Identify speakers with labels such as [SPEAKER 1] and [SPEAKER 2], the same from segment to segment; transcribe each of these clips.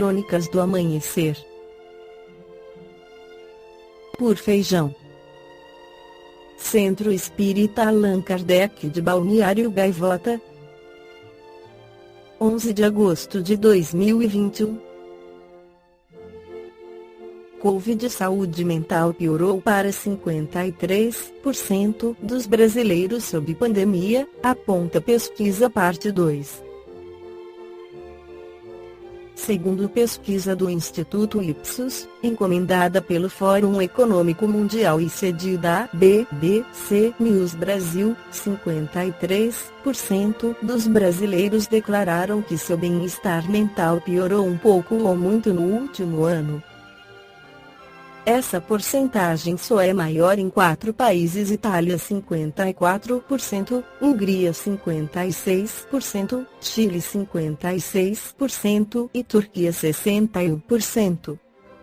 [SPEAKER 1] Crônicas do Amanhecer. Por Feijão. Centro Espírita Allan Kardec de Balneário Gaivota, 11 de agosto de 2021. Covid saúde mental piorou para 53% dos brasileiros sob pandemia, aponta pesquisa parte 2. Segundo pesquisa do Instituto Ipsos, encomendada pelo Fórum Econômico Mundial e cedida à BBC News Brasil, 53% dos brasileiros declararam que seu bem-estar mental piorou um pouco ou muito no último ano. Essa porcentagem só é maior em 4 países: Itália 54%, Hungria 56%, Chile 56% e Turquia 61%.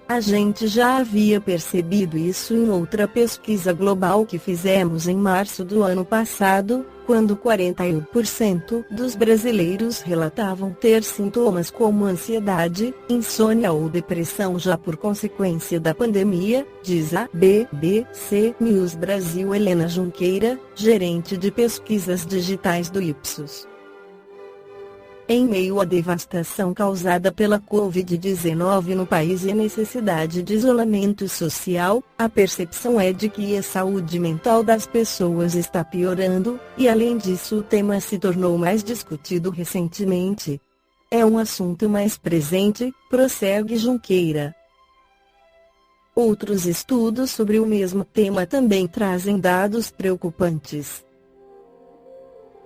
[SPEAKER 1] A gente já havia percebido isso em outra pesquisa global que fizemos em março do ano passado, quando 41% dos brasileiros relatavam ter sintomas como ansiedade, insônia ou depressão já por consequência da pandemia, diz a BBC News Brasil Helena Junqueira, gerente de pesquisas digitais do Ipsos. Em meio à devastação causada pela Covid-19 no país e a necessidade de isolamento social, a percepção é de que a saúde mental das pessoas está piorando, e além disso o tema se tornou mais discutido recentemente. É um assunto mais presente, prossegue Junqueira. Outros estudos sobre o mesmo tema também trazem dados preocupantes.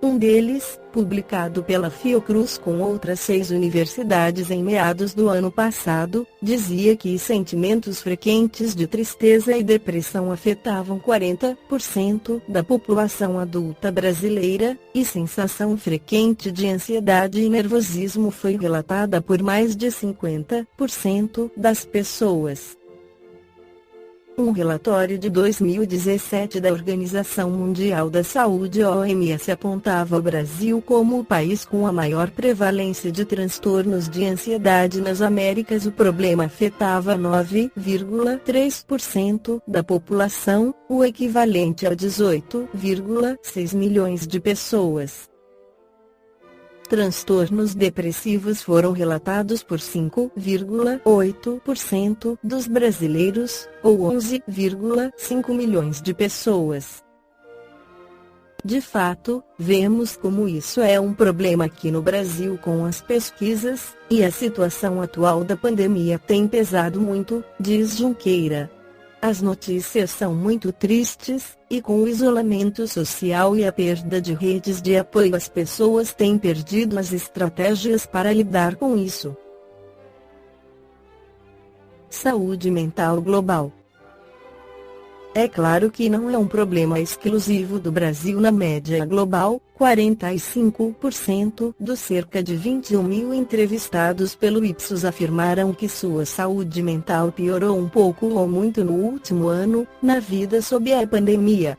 [SPEAKER 1] Um deles, publicado pela Fiocruz com outras 6 universidades em meados do ano passado, dizia que sentimentos frequentes de tristeza e depressão afetavam 40% da população adulta brasileira, e sensação frequente de ansiedade e nervosismo foi relatada por mais de 50% das pessoas. Um relatório de 2017 da Organização Mundial da Saúde (OMS) apontava o Brasil como o país com a maior prevalência de transtornos de ansiedade nas Américas. O problema afetava 9,3% da população, o equivalente a 18,6 milhões de pessoas. Transtornos depressivos foram relatados por 5,8% dos brasileiros, ou 11,5 milhões de pessoas. De fato, vemos como isso é um problema aqui no Brasil com as pesquisas, e a situação atual da pandemia tem pesado muito, diz Junqueira. As notícias são muito tristes, e com o isolamento social e a perda de redes de apoio as pessoas têm perdido as estratégias para lidar com isso. Saúde mental global. É claro que não é um problema exclusivo do Brasil. Na média global, 45% dos cerca de 21 mil entrevistados pelo Ipsos afirmaram que sua saúde mental piorou um pouco ou muito no último ano, na vida sob a pandemia.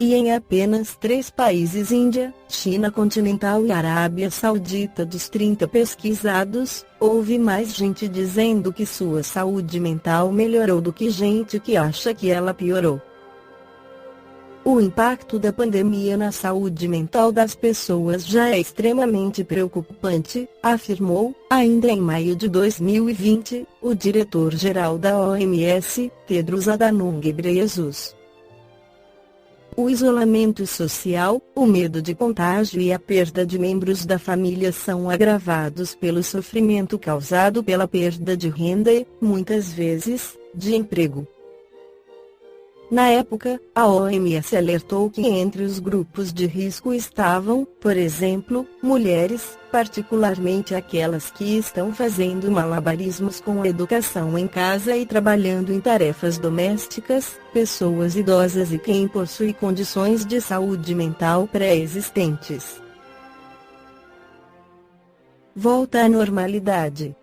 [SPEAKER 1] E em apenas 3 países, Índia, China continental e Arábia Saudita, dos 30 pesquisados, houve mais gente dizendo que sua saúde mental melhorou do que gente que acha que ela piorou. O impacto da pandemia na saúde mental das pessoas já é extremamente preocupante, afirmou, ainda em maio de 2020, o diretor-geral da OMS, Tedros Adhanom Ghebreyesus. O isolamento social, o medo de contágio e a perda de membros da família são agravados pelo sofrimento causado pela perda de renda e, muitas vezes, de emprego. Na época, a OMS alertou que entre os grupos de risco estavam, por exemplo, mulheres, particularmente aquelas que estão fazendo malabarismos com a educação em casa e trabalhando em tarefas domésticas, pessoas idosas e quem possui condições de saúde mental pré-existentes. Volta à normalidade.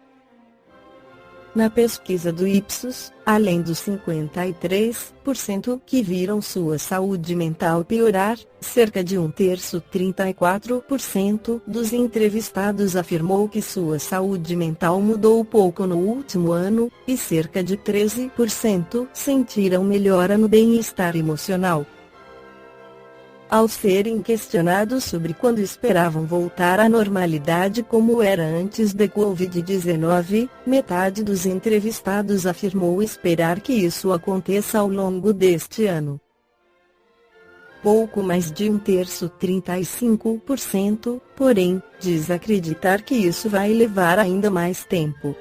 [SPEAKER 1] Na pesquisa do Ipsos, além dos 53% que viram sua saúde mental piorar, cerca de um terço, 34% dos entrevistados afirmou que sua saúde mental mudou pouco no último ano, e cerca de 13% sentiram melhora no bem-estar emocional. Ao serem questionados sobre quando esperavam voltar à normalidade como era antes da Covid-19, metade dos entrevistados afirmou esperar que isso aconteça ao longo deste ano. Pouco mais de um terço, 35%, porém, diz acreditar que isso vai levar ainda mais tempo.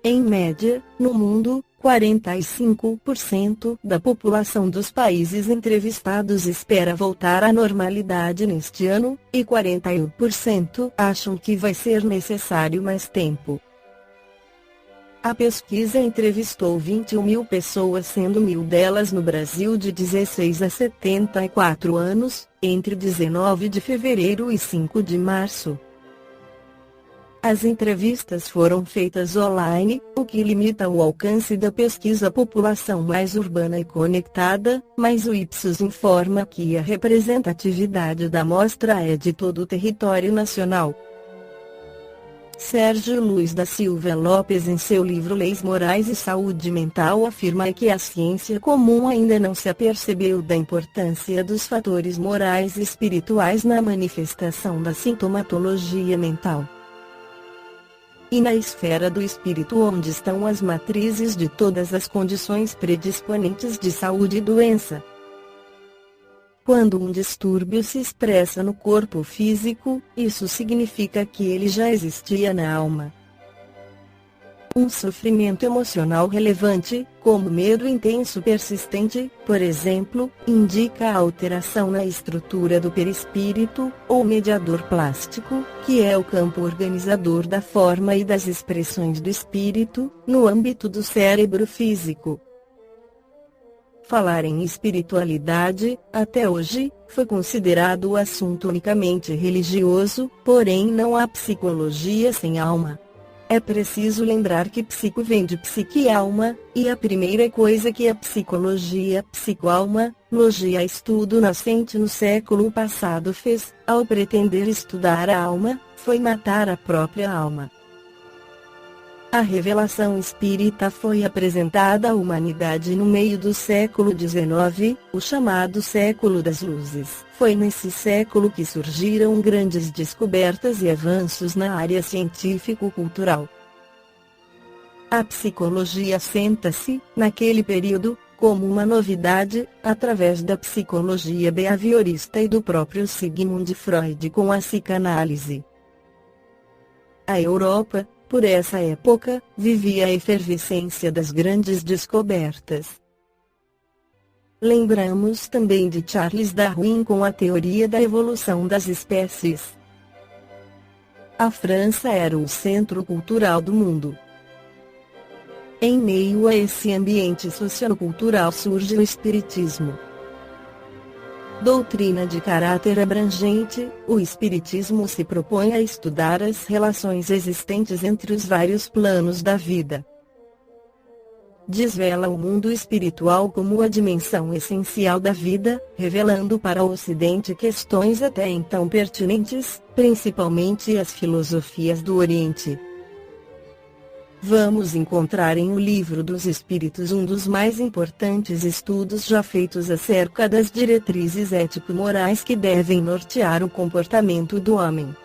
[SPEAKER 1] Em média, no mundo, 45% da população dos países entrevistados espera voltar à normalidade neste ano, e 41% acham que vai ser necessário mais tempo. A pesquisa entrevistou 21 mil pessoas, sendo 1.000 delas no Brasil de 16 a 74 anos, entre 19 de fevereiro e 5 de março. As entrevistas foram feitas online, o que limita o alcance da pesquisa à população mais urbana e conectada, mas o Ipsos informa que a representatividade da amostra é de todo o território nacional. Sérgio Luiz da Silva Lopes, em seu livro Leis Morais e Saúde Mental, afirma que a ciência comum ainda não se apercebeu da importância dos fatores morais e espirituais na manifestação da sintomatologia mental. E na esfera do espírito, onde estão as matrizes de todas as condições predisponentes de saúde e doença. Quando um distúrbio se expressa no corpo físico, isso significa que ele já existia na alma. Um sofrimento emocional relevante, como medo intenso persistente, por exemplo, indica a alteração na estrutura do perispírito, ou mediador plástico, que é o campo organizador da forma e das expressões do espírito, no âmbito do cérebro físico. Falar em espiritualidade, até hoje, foi considerado o assunto unicamente religioso, porém não há psicologia sem alma. É preciso lembrar que psico vem de psique e alma, e a primeira coisa que a psicologia, psicoalma, logia estudo nascente no século passado fez, ao pretender estudar a alma, foi matar a própria alma. A revelação espírita foi apresentada à humanidade no meio do século XIX, o chamado século das luzes. Foi nesse século que surgiram grandes descobertas e avanços na área científico-cultural. A psicologia assenta-se, naquele período, como uma novidade, através da psicologia behaviorista e do próprio Sigmund Freud com a psicanálise. A Europa, por essa época, vivia a efervescência das grandes descobertas. Lembramos também de Charles Darwin com a teoria da evolução das espécies. A França era o centro cultural do mundo. Em meio a esse ambiente sociocultural surge o espiritismo. Doutrina de caráter abrangente, o espiritismo se propõe a estudar as relações existentes entre os vários planos da vida. Desvela o mundo espiritual como a dimensão essencial da vida, revelando para o Ocidente questões até então pertinentes, principalmente as filosofias do Oriente. Vamos encontrar em O Livro dos Espíritos um dos mais importantes estudos já feitos acerca das diretrizes ético-morais que devem nortear o comportamento do homem.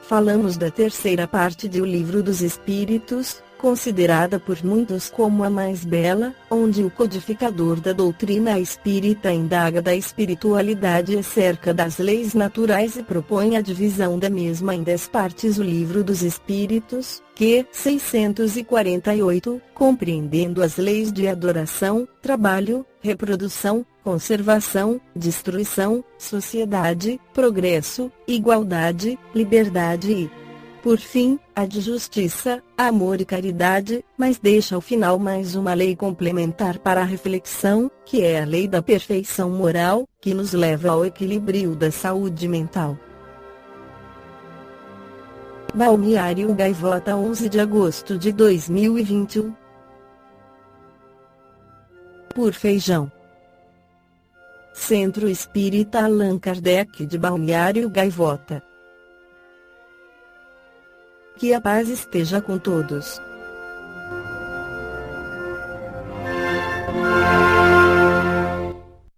[SPEAKER 1] Falamos da terceira parte de O Livro dos Espíritos, considerada por muitos como a mais bela, onde o codificador da doutrina espírita indaga da espiritualidade acerca das leis naturais e propõe a divisão da mesma em 10 partes. O Livro dos Espíritos, Q. 648, compreendendo as leis de adoração, trabalho, reprodução, conservação, destruição, sociedade, progresso, igualdade, liberdade e, por fim, a de justiça, amor e caridade, mas deixa ao final mais uma lei complementar para a reflexão, que é a lei da perfeição moral, que nos leva ao equilíbrio da saúde mental. Balneário Gaivota, 11 de agosto de 2021. Por Feijão. Centro Espírita Allan Kardec de Balneário Gaivota. Que a paz esteja com todos.